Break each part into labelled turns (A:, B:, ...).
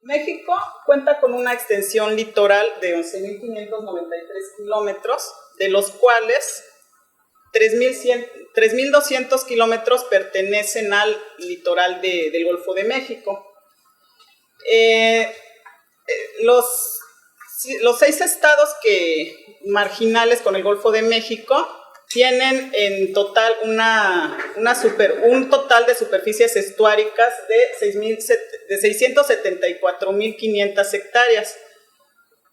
A: México cuenta con una extensión litoral de 11.593 kilómetros, de los cuales 3.200 kilómetros pertenecen al litoral del Golfo de México. Los 6 estados marginales con el Golfo de México tienen en total un total de superficies estuáricas de 674.500 hectáreas.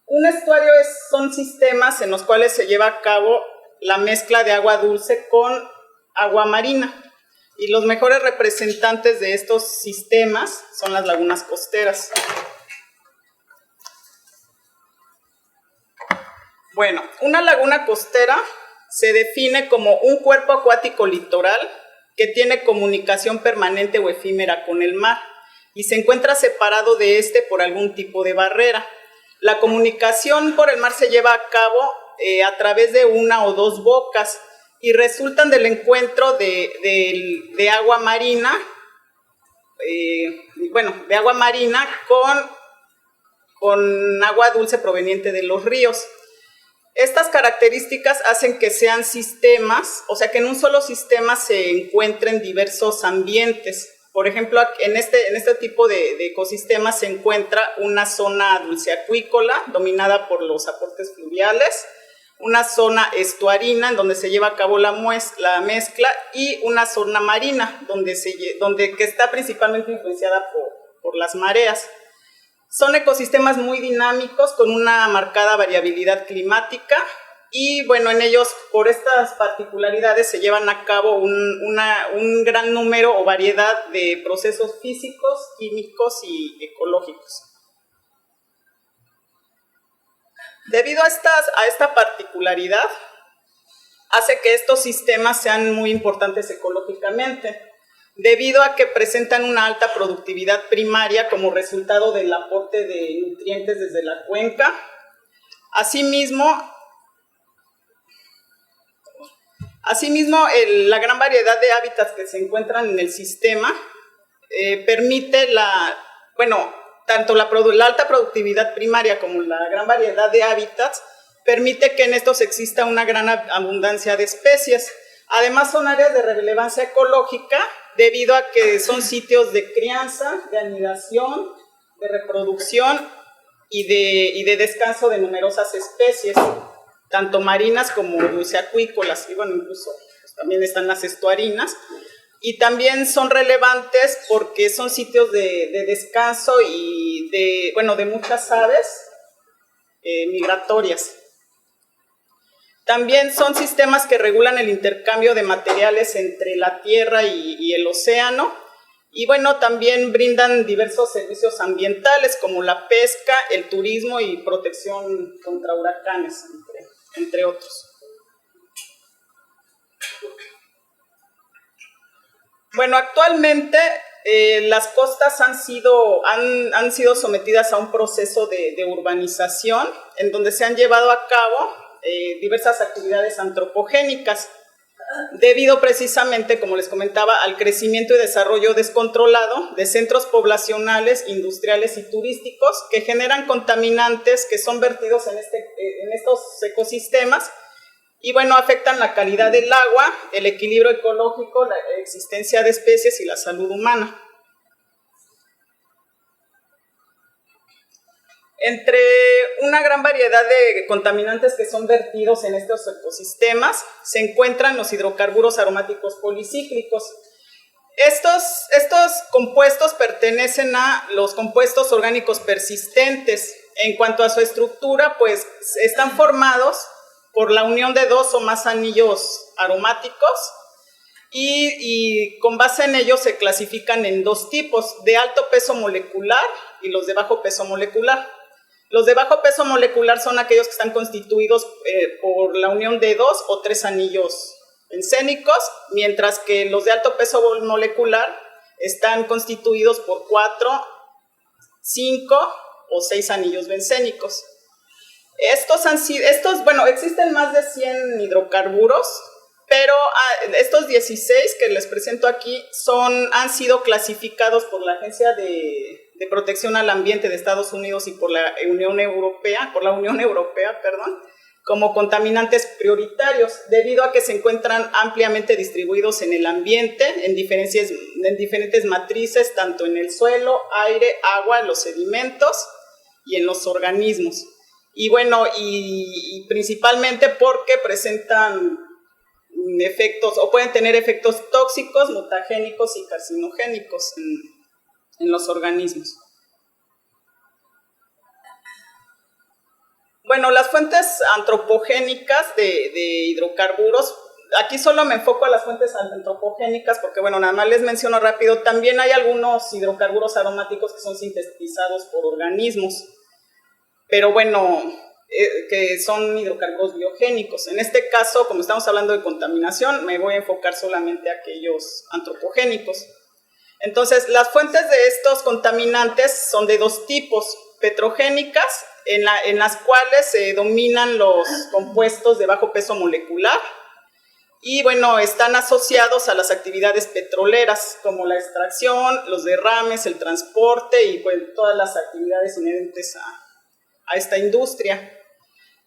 A: Un estuario son sistemas en los cuales se lleva a cabo la mezcla de agua dulce con agua marina, y los mejores representantes de estos sistemas son las lagunas costeras. Bueno, una laguna costera se define como un cuerpo acuático litoral que tiene comunicación permanente o efímera con el mar y se encuentra separado de este por algún tipo de barrera. La comunicación por el mar se lleva a cabo a través de una o dos bocas y resultan del encuentro de agua marina, de agua marina con agua dulce proveniente de los ríos. Estas características hacen que sean sistemas, o sea que en un solo sistema se encuentren diversos ambientes. Por ejemplo, en este tipo de ecosistemas se encuentra una zona dulceacuícola dominada por los aportes fluviales, una zona estuarina en donde se lleva a cabo la mezcla y una zona marina que está principalmente influenciada por las mareas. Son ecosistemas muy dinámicos con una marcada variabilidad climática y bueno, en ellos por estas particularidades se llevan a cabo un gran número o variedad de procesos físicos, químicos y ecológicos. Debido a esta particularidad, hace que estos sistemas sean muy importantes ecológicamente, debido a que presentan una alta productividad primaria como resultado del aporte de nutrientes desde la cuenca. Asimismo, la gran variedad de hábitats que se encuentran en el sistema permite tanto la alta productividad primaria como la gran variedad de hábitats permite que en estos exista una gran abundancia de especies. Además, son áreas de relevancia ecológica debido a que son sitios de crianza, de anidación, de reproducción y de descanso de numerosas especies, tanto marinas como dulceacuícolas, y bueno, incluso pues, también están las estuarinas, y también son relevantes porque son sitios de descanso y de muchas aves migratorias. También son sistemas que regulan el intercambio de materiales entre la tierra y el océano. Y bueno, también brindan diversos servicios ambientales como la pesca, el turismo y protección contra huracanes, entre otros. Bueno, actualmente las costas han sido sometidas a un proceso de urbanización en donde se han llevado a cabo diversas actividades antropogénicas, debido precisamente, como les comentaba, al crecimiento y desarrollo descontrolado de centros poblacionales, industriales y turísticos que generan contaminantes que son vertidos en estos ecosistemas y bueno, afectan la calidad del agua, el equilibrio ecológico, la existencia de especies y la salud humana. Entre una gran variedad de contaminantes que son vertidos en estos ecosistemas se encuentran los hidrocarburos aromáticos policíclicos. Estos compuestos pertenecen a los compuestos orgánicos persistentes. En cuanto a su estructura, pues están formados por la unión de 2 o más anillos aromáticos y con base en ellos se clasifican en 2 tipos, de alto peso molecular y los de bajo peso molecular. Los de bajo peso molecular son aquellos que están constituidos por la unión de 2 o 3 anillos bencénicos, mientras que los de alto peso molecular están constituidos por 4, 5 o 6 anillos bencénicos. Existen más de 100 hidrocarburos, pero estos 16 que les presento aquí han sido clasificados por la Agencia de de Protección al Ambiente de Estados Unidos y por la Unión Europea, como contaminantes prioritarios, debido a que se encuentran ampliamente distribuidos en el ambiente, en diferentes matrices, tanto en el suelo, aire, agua, los sedimentos y en los organismos. Y bueno, y principalmente porque presentan efectos, o pueden tener efectos tóxicos, mutagénicos y carcinogénicos en los organismos. Bueno, las fuentes antropogénicas de hidrocarburos, aquí solo me enfoco a las fuentes antropogénicas porque, bueno, nada más les menciono rápido, también hay algunos hidrocarburos aromáticos que son sintetizados por organismos, pero bueno, que son hidrocarburos biogénicos. En este caso, como estamos hablando de contaminación, me voy a enfocar solamente a aquellos antropogénicos. Entonces, las fuentes de estos contaminantes son de dos tipos: petrogénicas, en las cuales se dominan los compuestos de bajo peso molecular y, bueno, están asociados a las actividades petroleras, como la extracción, los derrames, el transporte y, pues, todas las actividades inherentes a esta industria.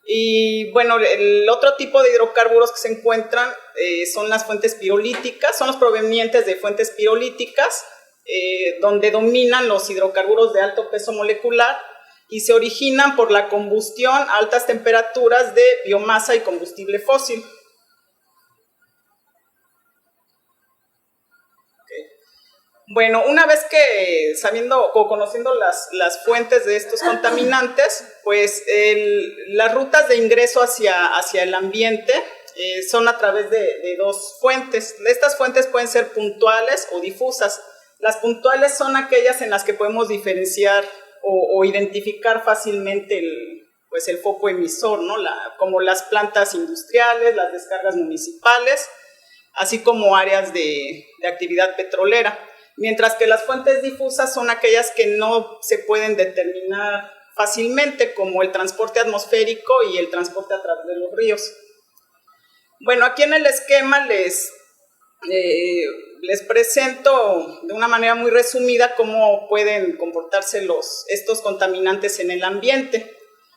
A: Y, bueno, el otro tipo de hidrocarburos que se encuentran son las fuentes pirolíticas, son los provenientes de fuentes pirolíticas, donde dominan los hidrocarburos de alto peso molecular y se originan por la combustión a altas temperaturas de biomasa y combustible fósil. Bueno, una vez que sabiendo o conociendo las fuentes de estos contaminantes, pues las rutas de ingreso hacia el ambiente son a través de dos fuentes. Estas fuentes pueden ser puntuales o difusas. Las puntuales son aquellas en las que podemos diferenciar o identificar fácilmente el foco emisor, ¿no? Como las plantas industriales, las descargas municipales, así como áreas de actividad petrolera. Mientras que las fuentes difusas son aquellas que no se pueden determinar fácilmente, como el transporte atmosférico y el transporte a través de los ríos. Bueno, aquí en el esquema les presento de una manera muy resumida cómo pueden comportarse estos contaminantes en el ambiente.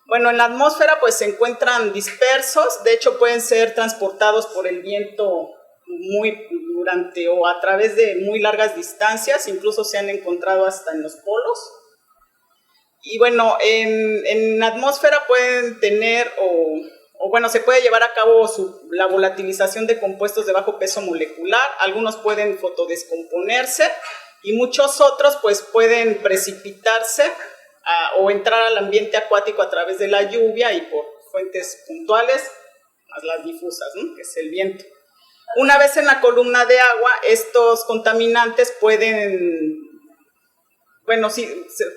A: Bueno, en la atmósfera pues se encuentran dispersos, de hecho pueden ser transportados por el viento durante o a través de muy largas distancias, incluso se han encontrado hasta en los polos. Y bueno, en la atmósfera pueden tener se puede llevar a cabo la volatilización de compuestos de bajo peso molecular, algunos pueden fotodescomponerse y muchos otros pues pueden precipitarse o entrar al ambiente acuático a través de la lluvia y por fuentes puntuales, más las difusas, ¿no? Que es el viento. Una vez en la columna de agua, estos contaminantes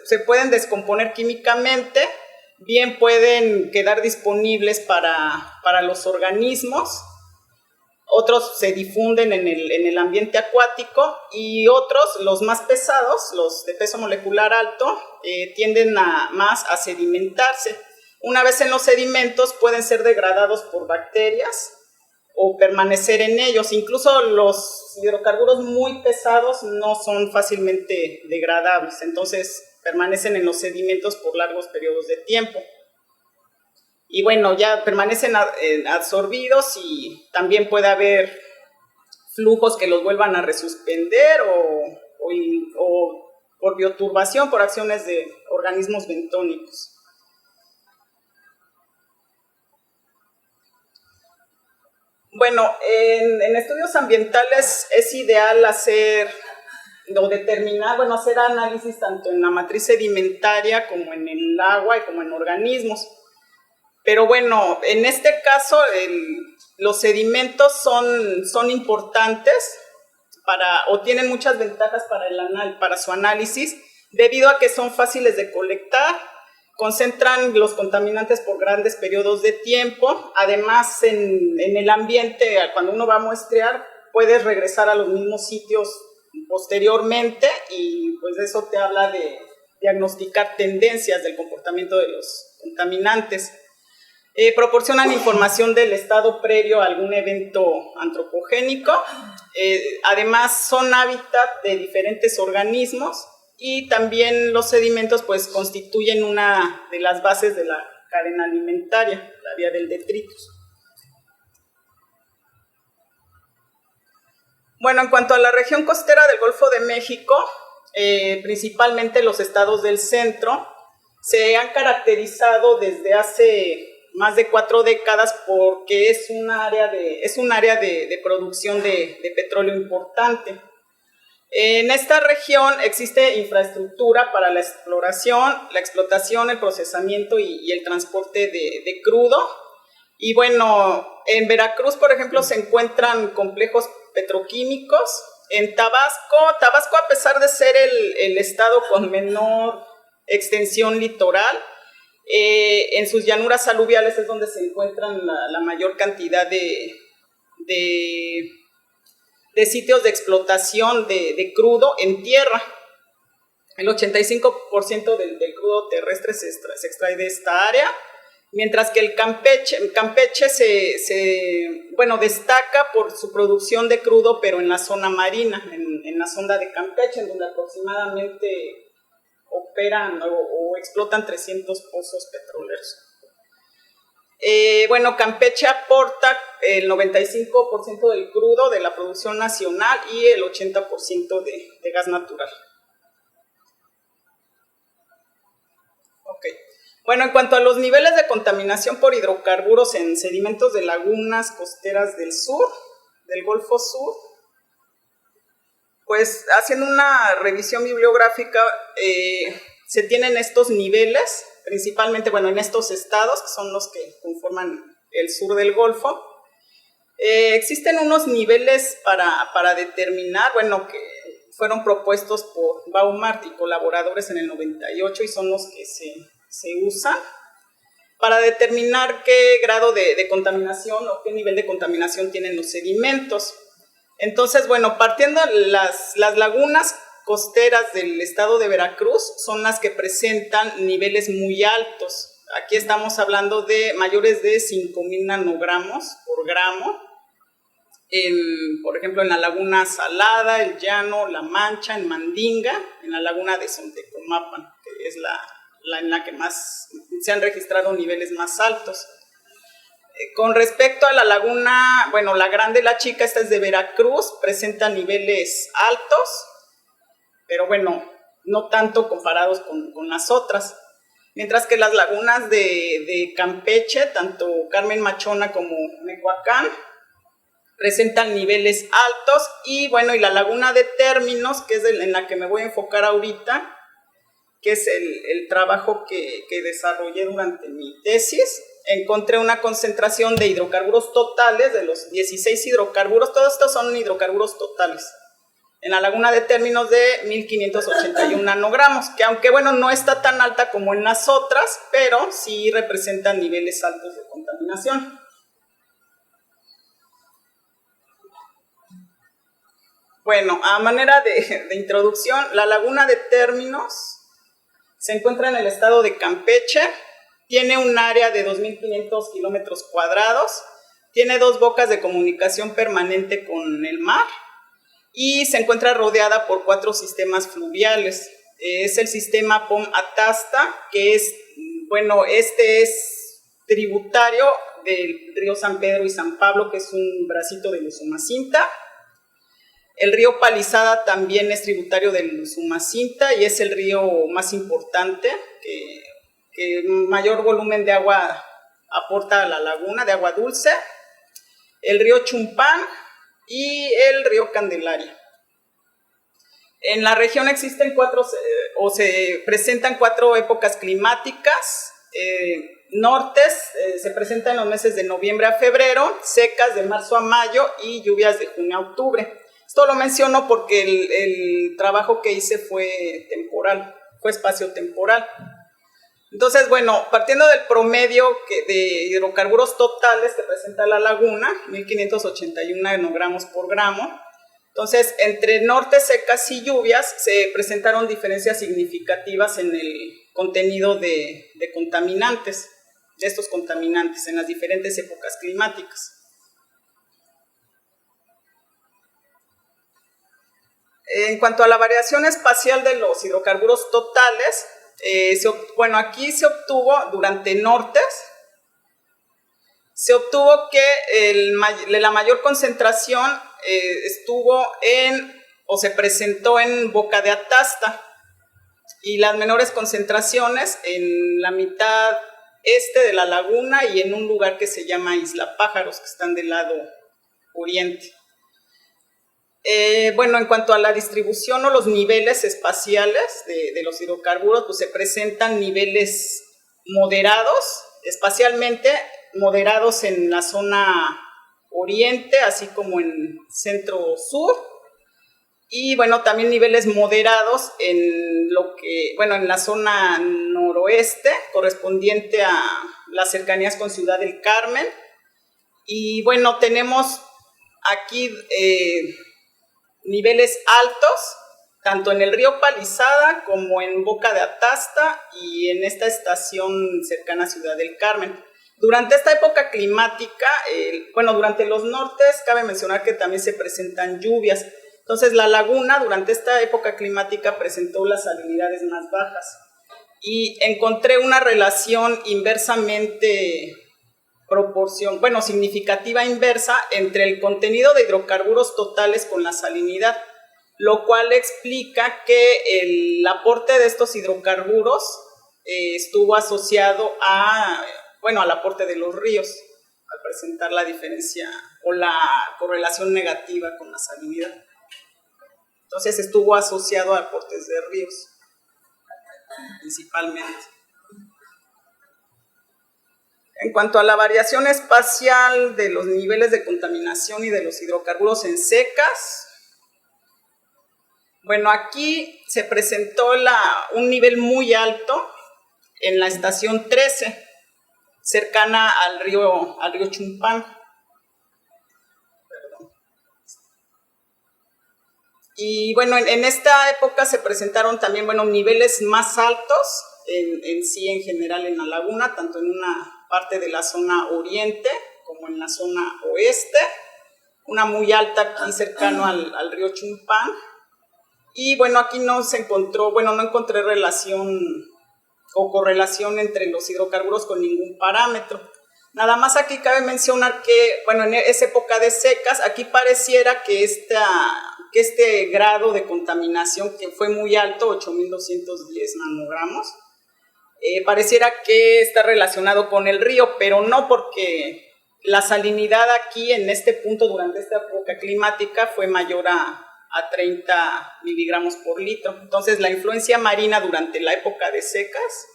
A: se pueden descomponer químicamente, bien pueden quedar disponibles para los organismos, otros se difunden en el ambiente acuático y otros, los más pesados, los de peso molecular alto, tienden más a sedimentarse. Una vez en los sedimentos pueden ser degradados por bacterias o permanecer en ellos. Incluso los hidrocarburos muy pesados no son fácilmente degradables, entonces permanecen en los sedimentos por largos periodos de tiempo. Y bueno, ya permanecen absorbidos y también puede haber flujos que los vuelvan a resuspender o por bioturbación, por acciones de organismos bentónicos. Bueno, en estudios ambientales es ideal hacer análisis tanto en la matriz sedimentaria como en el agua y como en organismos. Pero bueno, en este caso los sedimentos son importantes o tienen muchas ventajas para su análisis, debido a que son fáciles de colectar, concentran los contaminantes por grandes periodos de tiempo. Además, en el ambiente, cuando uno va a muestrear, puedes regresar a los mismos sitios posteriormente y pues eso te habla de diagnosticar tendencias del comportamiento de los contaminantes. Proporcionan información del estado previo a algún evento antropogénico. Además, son hábitat de diferentes organismos y también los sedimentos pues constituyen una de las bases de la cadena alimentaria, la vía del detritus. Bueno, en cuanto a la región costera del Golfo de México, principalmente los estados del centro, se han caracterizado desde hace más de 4 décadas porque es un área de producción de petróleo importante. En esta región existe infraestructura para la exploración, la explotación, el procesamiento y el transporte de crudo. Y bueno, en Veracruz, por ejemplo, se encuentran complejos petroquímicos. En Tabasco, a pesar de ser el estado con menor extensión litoral, en sus llanuras aluviales es donde se encuentran la mayor cantidad de sitios de explotación de crudo en tierra. El 85% del crudo terrestre se extrae de esta área, mientras que el Campeche destaca por su producción de crudo, pero en la zona marina, en la sonda de Campeche, en donde aproximadamente operan o explotan 300 pozos petroleros. Campeche aporta el 95% del crudo de la producción nacional y el 80% de gas natural. Bueno, en cuanto a los niveles de contaminación por hidrocarburos en sedimentos de lagunas costeras del sur, del Golfo Sur, pues haciendo una revisión bibliográfica, se tienen estos niveles, principalmente, en estos estados, que son los que conforman el sur del Golfo. Existen unos niveles para determinar, que fueron propuestos por Baumart y colaboradores en el 98 y son los que se usan para determinar qué grado de contaminación o qué nivel de contaminación tienen los sedimentos. Entonces, partiendo de las lagunas costeras del estado de Veracruz son las que presentan niveles muy altos. Aquí estamos hablando de mayores de 5,000 nanogramos por gramo. Por ejemplo, en la laguna Salada, El Llano, La Mancha, en Mandinga, en la laguna de Sontecomapan, que es en la que más se han registrado niveles más altos. Con respecto a la laguna, la Grande y la Chica, esta es de Veracruz, presenta niveles altos, pero no tanto comparados con las otras. Mientras que las lagunas de Campeche, tanto Carmen Machona como Mehuacán, presentan niveles altos. Y la laguna de Términos, que es en la que me voy a enfocar ahorita, que es el trabajo que desarrollé durante mi tesis, encontré una concentración de hidrocarburos totales, de los 16 hidrocarburos, todos estos son hidrocarburos totales, en la laguna de Términos de 1,581 nanogramos, que aunque no está tan alta como en las otras, pero sí representan niveles altos de contaminación. A manera de introducción, la laguna de Términos se encuentra en el estado de Campeche, tiene un área de 2,500 kilómetros cuadrados, tiene 2 bocas de comunicación permanente con el mar y se encuentra rodeada por 4 sistemas fluviales. Es el sistema Pom-Atasta, que este es tributario del río San Pedro y San Pablo, que es un bracito del Usumacinta. El río Palizada también es tributario del Usumacinta y es el río más importante que mayor volumen de agua aporta a la laguna, de agua dulce. El río Chumpán y el río Candelaria. En la región existen se presentan 4 épocas climáticas. Nortes se presentan en los meses de noviembre a febrero, secas de marzo a mayo y lluvias de junio a octubre. Esto lo menciono porque el trabajo que hice fue temporal, fue espacio-temporal. Entonces, partiendo del promedio de hidrocarburos totales que presenta la laguna, 1,581 nanogramos por gramo, entonces, entre norte, secas y lluvias se presentaron diferencias significativas en el contenido de contaminantes, de estos contaminantes en las diferentes épocas climáticas. En cuanto a la variación espacial de los hidrocarburos totales, bueno, aquí se obtuvo durante Nortes, se obtuvo que la mayor concentración estuvo o se presentó en Boca de Atasta, y las menores concentraciones en la mitad este de la laguna y en un lugar que se llama Isla Pájaros, que están del lado oriente. Bueno, en cuanto a la distribución o los niveles espaciales de los hidrocarburos, pues se presentan niveles moderados, espacialmente moderados en la zona oriente, así como en centro-sur, y bueno, también niveles moderados en en la zona noroeste, correspondiente a las cercanías con Ciudad del Carmen. Y bueno, tenemos aquí niveles altos, tanto en el río Palizada como en Boca de Atasta y en esta estación cercana a Ciudad del Carmen. Durante esta época climática, durante los nortes, cabe mencionar que también se presentan lluvias. Entonces, la laguna durante esta época climática presentó las salinidades más bajas. Y encontré una relación significativa inversa entre el contenido de hidrocarburos totales con la salinidad, lo cual explica que el aporte de estos hidrocarburos estuvo asociado al aporte de los ríos, al presentar la diferencia o la correlación negativa con la salinidad. Entonces estuvo asociado a aportes de ríos, principalmente. En cuanto a la variación espacial de los niveles de contaminación y de los hidrocarburos en secas, bueno, aquí se presentó un nivel muy alto en la estación 13, cercana al río Chumpán. Y bueno, en esta época se presentaron también niveles más altos en general en la laguna, tanto en una parte de la zona oriente como en la zona oeste, una muy alta aquí cercano al río Chumpán. Y bueno, aquí no encontré relación o correlación entre los hidrocarburos con ningún parámetro. Nada más aquí cabe mencionar que, en esa época de secas, aquí pareciera que este grado de contaminación, que fue muy alto, 8.210 nanogramos, pareciera que está relacionado con el río, pero no, porque la salinidad aquí en este punto durante esta época climática fue mayor a 30 miligramos por litro. Entonces la influencia marina durante la época de secas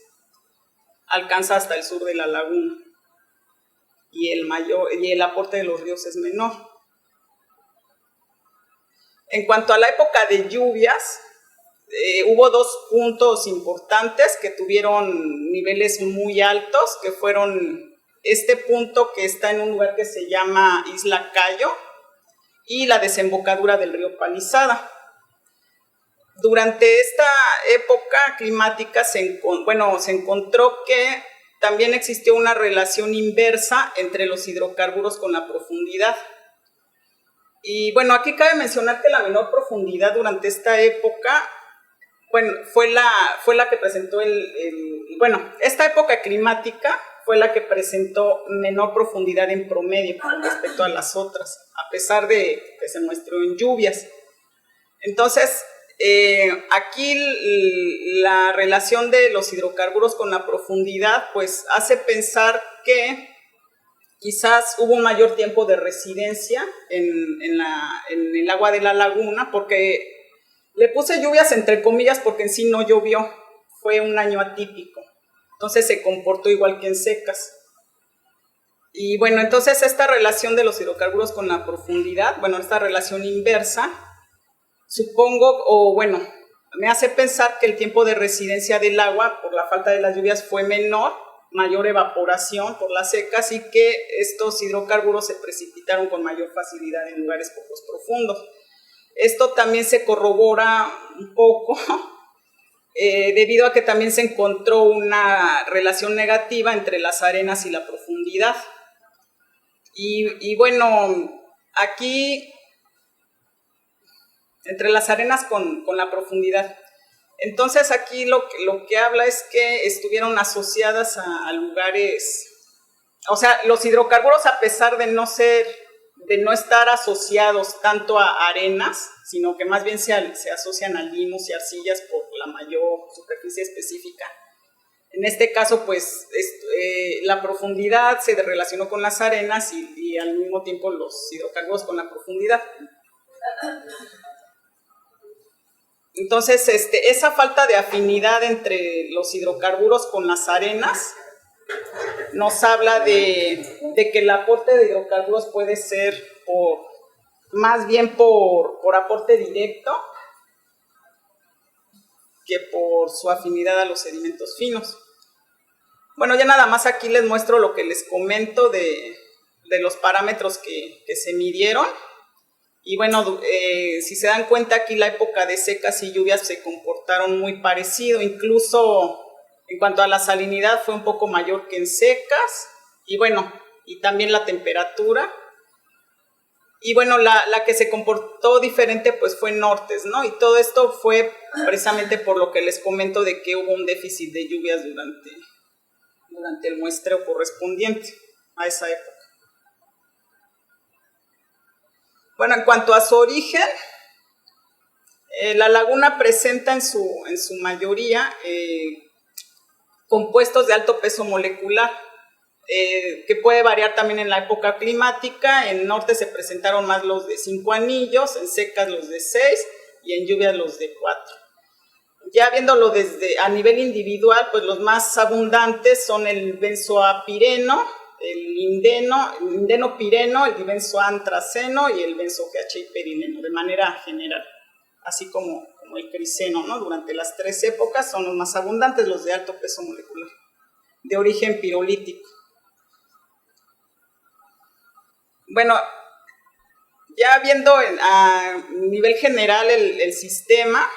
A: alcanza hasta el sur de la laguna y el aporte de los ríos es menor. En cuanto a la época de lluvias, hubo dos puntos importantes que tuvieron niveles muy altos, que fueron este punto que está en un lugar que se llama Isla Cayo y la desembocadura del río Palizada. Durante esta época climática se encontró que también existió una relación inversa entre los hidrocarburos con la profundidad. Y bueno, aquí cabe mencionar que la menor profundidad durante esta época, fue la que presentó esta época climática fue la que presentó menor profundidad en promedio con respecto a las otras, a pesar de que se muestró en lluvias. Entonces, aquí la relación de los hidrocarburos con la profundidad, pues hace pensar que quizás hubo un mayor tiempo de residencia en el agua de la laguna, porque le puse lluvias entre comillas porque en sí no llovió, fue un año atípico, entonces se comportó igual que en secas. Y bueno, entonces esta relación de los hidrocarburos con la profundidad, esta relación inversa, me hace pensar que el tiempo de residencia del agua por la falta de las lluvias fue menor, mayor evaporación por las secas, y que estos hidrocarburos se precipitaron con mayor facilidad en lugares poco profundos. Esto también se corrobora un poco debido a que también se encontró una relación negativa entre las arenas y la profundidad. Y bueno, aquí entre las arenas con la profundidad. Entonces aquí lo que habla es que estuvieron asociadas a lugares, o sea, los hidrocarburos, a pesar de no estar asociados tanto a arenas, sino que más bien se asocian a limos y arcillas por la mayor superficie específica. En este caso, pues, la profundidad se relacionó con las arenas y al mismo tiempo los hidrocarburos con la profundidad. Entonces, esa falta de afinidad entre los hidrocarburos con las arenas nos habla de que el aporte de hidrocarburos puede ser más bien por aporte directo que por su afinidad a los sedimentos finos. Bueno, ya nada más aquí les muestro lo que les comento de los parámetros que se midieron. Y bueno, si se dan cuenta, aquí la época de secas y lluvias se comportaron muy parecido, incluso en cuanto a la salinidad fue un poco mayor que en secas, y bueno, y también la temperatura. Y bueno, la que se comportó diferente pues fue Nortes, ¿no? Y todo esto fue precisamente por lo que les comento de que hubo un déficit de lluvias durante el muestreo correspondiente a esa época. Bueno, en cuanto a su origen, la laguna presenta en su mayoría compuestos de alto peso molecular, que puede variar también en la época climática. En norte se presentaron más los de 5 anillos, en secas los de 6 y en lluvias los de 4. Ya viéndolo a nivel individual, pues los más abundantes son el benzoapireno, el indeno-pireno, el dibenzoantraceno y el benzo-GH-hiperileno, de manera general, así como el criseno, ¿no? Durante las 3 épocas son los más abundantes, los de alto peso molecular, de origen pirolítico. Bueno, ya viendo a nivel general el sistema,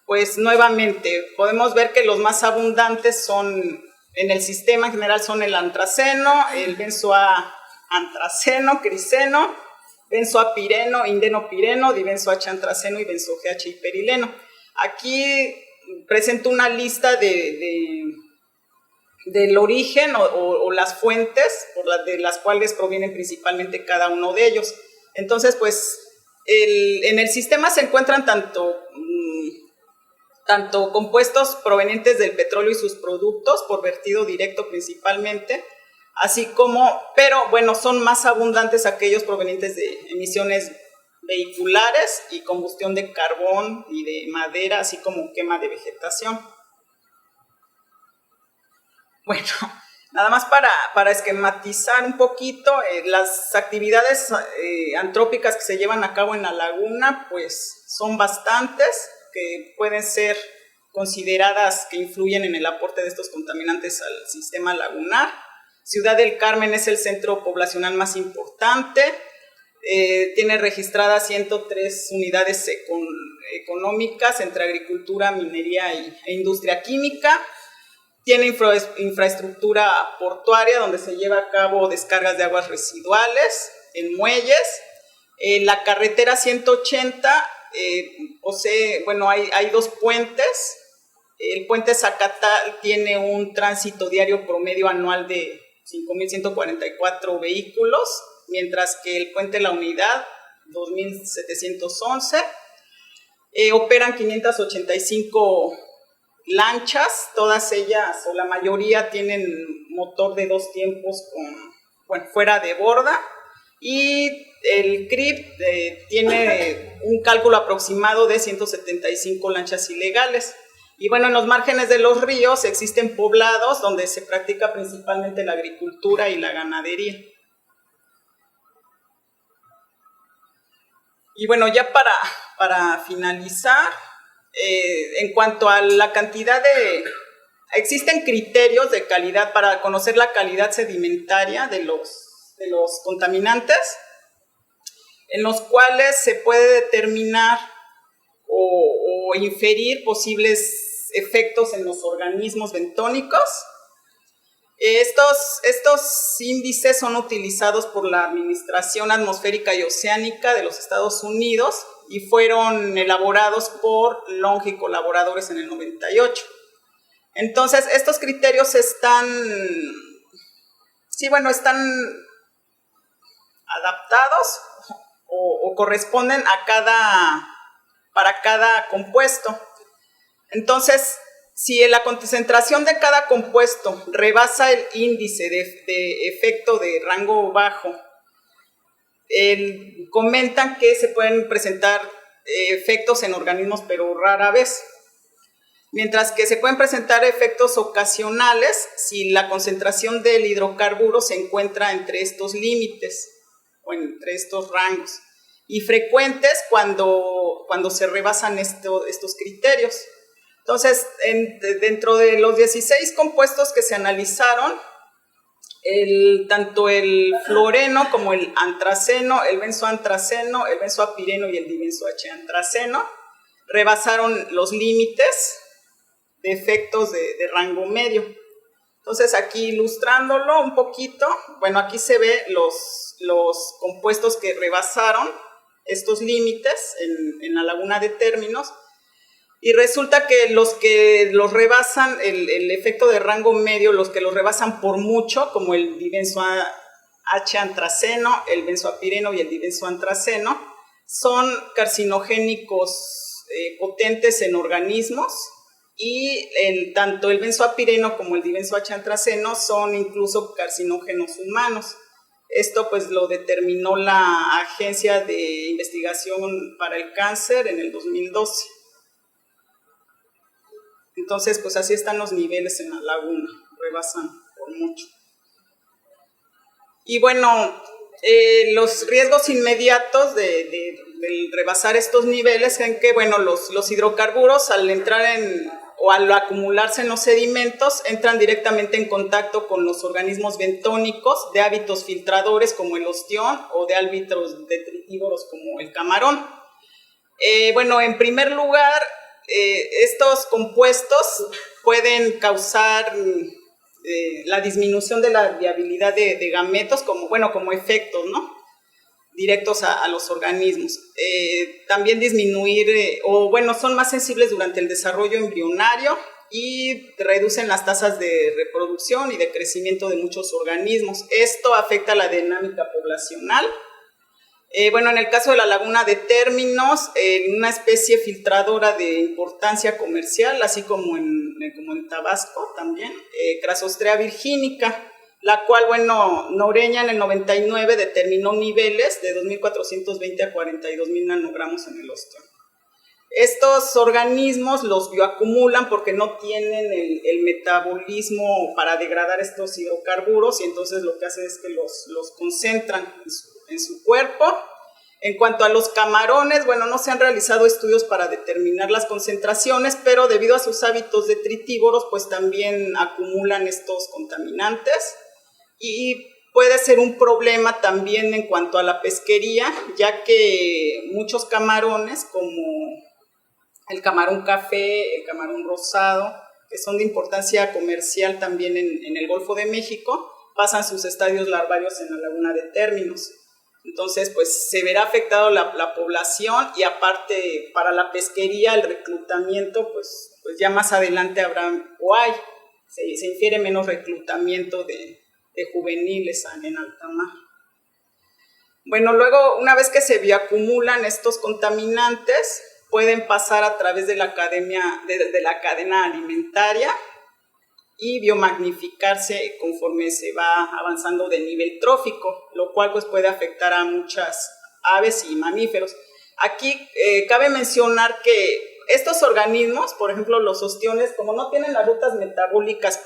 A: pues nuevamente podemos ver que los más abundantes en el sistema en general son el antraceno, el benzoantraceno, criseno, benzoapireno, indenopireno, dibenzo-H-antraceno y benzo-GH-hiperileno. Aquí presento una lista del origen o las fuentes de las cuales provienen principalmente cada uno de ellos. Entonces, pues, en el sistema se encuentran tanto compuestos provenientes del petróleo y sus productos, por vertido directo principalmente, así como, pero bueno, son más abundantes aquellos provenientes de emisiones vehiculares y combustión de carbón y de madera, así como quema de vegetación. Bueno, nada más para esquematizar un poquito, las actividades antrópicas que se llevan a cabo en la laguna, pues son bastantes, que pueden ser consideradas que influyen en el aporte de estos contaminantes al sistema lagunar. Ciudad del Carmen es el centro poblacional más importante, tiene registradas 103 unidades económicas entre agricultura, minería e industria química. Tiene infraestructura portuaria donde se lleva a cabo descargas de aguas residuales en muelles. La carretera 180 hay 2 puentes. El puente Zacatal tiene un tránsito diario promedio anual de 5.144 vehículos, mientras que el puente La Unidad, 2.711. Operan 585 lanchas, todas ellas o la mayoría tienen motor de 2 tiempos fuera de borda, y el CRIP tiene un cálculo aproximado de 175 lanchas ilegales. Y bueno, en los márgenes de los ríos existen poblados donde se practica principalmente la agricultura y la ganadería. Y bueno, ya para finalizar, en cuanto a la cantidad existen criterios de calidad para conocer la calidad sedimentaria de los contaminantes, en los cuales se puede determinar o inferir posibles efectos en los organismos bentónicos. Estos índices son utilizados por la Administración Atmosférica y Oceánica de los Estados Unidos y fueron elaborados por LONGE y colaboradores en el 98. Entonces, estos criterios están adaptados o corresponden para cada compuesto. Entonces, si la concentración de cada compuesto rebasa el índice de efecto de rango bajo, comentan que se pueden presentar efectos en organismos, pero rara vez. Mientras que se pueden presentar efectos ocasionales si la concentración del hidrocarburo se encuentra entre estos límites o entre estos rangos, y frecuentes cuando se rebasan estos criterios. Entonces, dentro de los 16 compuestos que se analizaron, tanto el fluoreno como el antraceno, el benzoantraceno, el benzoapireno y el dibenzo-H-antraceno rebasaron los límites de efectos de rango medio. Entonces, aquí ilustrándolo un poquito, bueno, aquí se ve los compuestos que rebasaron estos límites en la laguna de términos, y resulta que los rebasan el efecto de rango medio, los que los rebasan por mucho, como el dibenzo-H-antraceno, el benzoapireno y el dibenzoantraceno, son carcinogénicos potentes en organismos, y tanto el benzoapireno como el dibenzo-H-antraceno son incluso carcinógenos humanos. Esto pues lo determinó la Agencia de Investigación para el Cáncer en el 2012. Entonces, pues así están los niveles en la laguna, rebasan por mucho. Y bueno, los riesgos inmediatos del rebasar estos niveles en que, bueno, los hidrocarburos al entrar o al acumularse en los sedimentos entran directamente en contacto con los organismos bentónicos de hábitos filtradores como el ostión o de hábitos detritívoros como el camarón. Bueno, en primer lugar, estos compuestos pueden causar la disminución de la viabilidad de gametos como efectos, ¿no?, directos a los organismos. También disminuir, son más sensibles durante el desarrollo embrionario y reducen las tasas de reproducción y de crecimiento de muchos organismos. Esto afecta la dinámica poblacional. En el caso de la laguna de términos, una especie filtradora de importancia comercial, así como en Tabasco también, Crassostrea virginica, la cual, Noreña en el 99 determinó niveles de 2.420 a 42.000 nanogramos en el ostión. Estos organismos los bioacumulan porque no tienen el metabolismo para degradar estos hidrocarburos, y entonces lo que hacen es que los concentran en su cuerpo. En cuanto a los camarones, no se han realizado estudios para determinar las concentraciones, pero debido a sus hábitos detritívoros, pues también acumulan estos contaminantes, y puede ser un problema también en cuanto a la pesquería, ya que muchos camarones, como el camarón café, el camarón rosado, que son de importancia comercial también en el Golfo de México, pasan sus estadios larvarios en la laguna de términos. Entonces, pues se verá afectado la población, y aparte para la pesquería, el reclutamiento, pues ya más adelante se infiere menos reclutamiento de juveniles en alta mar. Luego, una vez que se bioacumulan estos contaminantes, pueden pasar a través de la cadena alimentaria y biomagnificarse conforme se va avanzando de nivel trófico, lo cual pues puede afectar a muchas aves y mamíferos. Aquí cabe mencionar que estos organismos, por ejemplo los ostiones, como no tienen las rutas metabólicas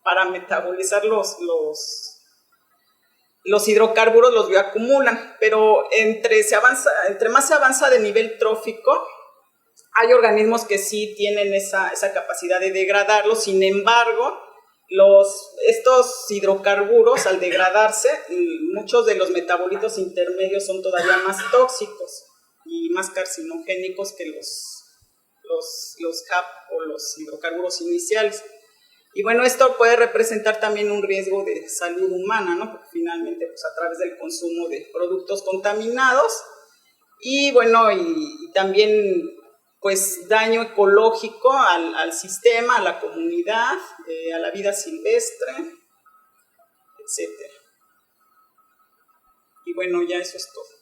A: para metabolizar los hidrocarburos, los bioacumulan, pero entre más se avanza de nivel trófico, hay organismos que sí tienen esa capacidad de degradarlos. Sin embargo, estos hidrocarburos, al degradarse, muchos de los metabolitos intermedios son todavía más tóxicos y más carcinogénicos que los HAP o los hidrocarburos iniciales. Y bueno, esto puede representar también un riesgo de salud humana, ¿no? Porque finalmente, pues a través del consumo de productos contaminados y bueno, y también pues daño ecológico al sistema, a la comunidad, a la vida silvestre, etcétera. Y bueno, ya eso es todo.